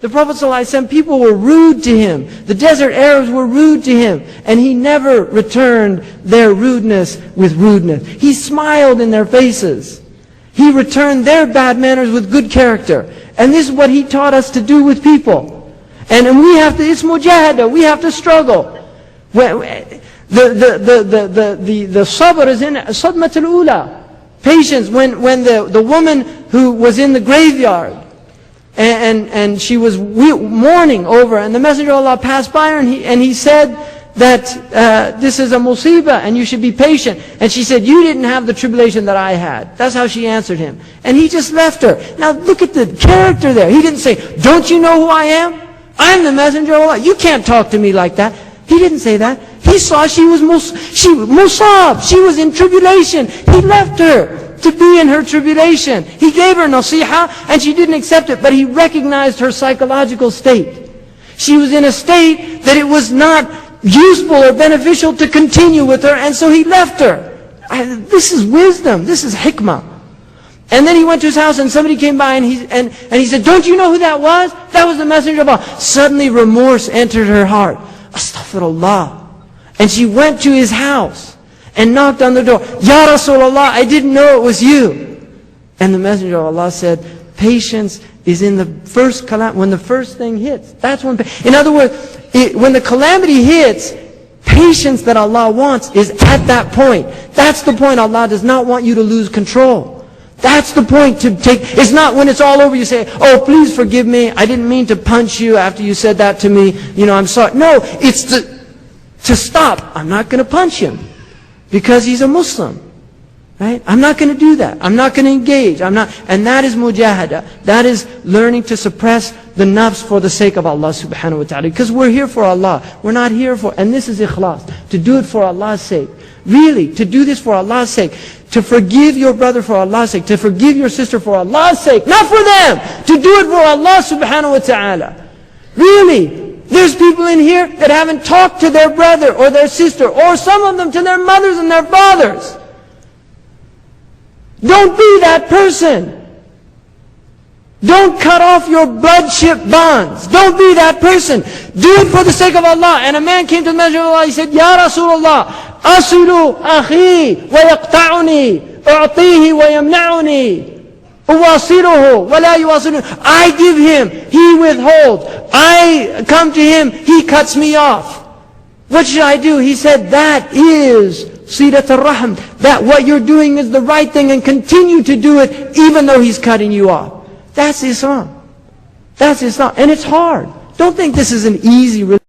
The Prophet ﷺ, people were rude to him. The desert Arabs were rude to him. And he never returned their rudeness with rudeness. He smiled in their faces. He returned their bad manners with good character. And this is what he taught us to do with people. And we have to, it's mujahada, we have to struggle. The sabr is in sadmat al-ula. Patience, when the woman who was in the graveyard, and she was mourning over, and the Messenger of Allah passed by her, and he said that this is a musibah and you should be patient. And she said, you didn't have the tribulation that I had. That's how she answered him. And he just left her. Now look at the character there. He didn't say, don't you know who I am? I'm the Messenger of Allah. You can't talk to me like that. He didn't say that. He saw she was musab. She was in tribulation. He left her to be in her tribulation. He gave her nasiha and she didn't accept it, but he recognized her psychological state. She was in a state that it was not useful or beneficial to continue with her, and so he left her. This is wisdom. This is hikmah. And then he went to his house and somebody came by and he said, don't you know who that was? That was the Messenger of Allah. Suddenly remorse entered her heart. Astaghfirullah. And she went to his house and knocked on the door. Ya Rasulullah, I didn't know it was you. And the Messenger of Allah said, patience is in the first calamity, when the first thing hits. That's when, in other words, when the calamity hits, patience that Allah wants is at that point. That's the point. Allah does not want you to lose control. That's the point to take. It's not when it's all over you say, oh, please forgive me. I didn't mean to punch you after you said that to me. You know, I'm sorry. No, it's to stop. I'm not going to punch him because he's a Muslim. Right? I'm not going to do that. I'm not going to engage. And that is mujahada. That is learning to suppress the nafs for the sake of Allah subhanahu wa ta'ala. Because we're here for Allah. We're not here for, and this is ikhlas. To do it for Allah's sake. Really, to do this for Allah's sake. To forgive your brother for Allah's sake. To forgive your sister for Allah's sake. Not for them. To do it for Allah subhanahu wa ta'ala. Really. There's people in here that haven't talked to their brother or their sister, or some of them to their mothers and their fathers. Don't be that person. Don't cut off your bloodship bonds. Don't be that person. Do it for the sake of Allah. And a man came to the Messenger of Allah. He said, Ya Rasulullah, asilu akhi wa yaqta'uni, u'tihi wa yamna'uni, uwasiluhu wa la yuwasiluhu. I give him, he withholds. I come to him, he cuts me off. What should I do? He said, that is Sidat al-Rahm. That what you're doing is the right thing, and continue to do it even though he's cutting you off. That's Islam. That's Islam. And it's hard. Don't think this is an easy religion.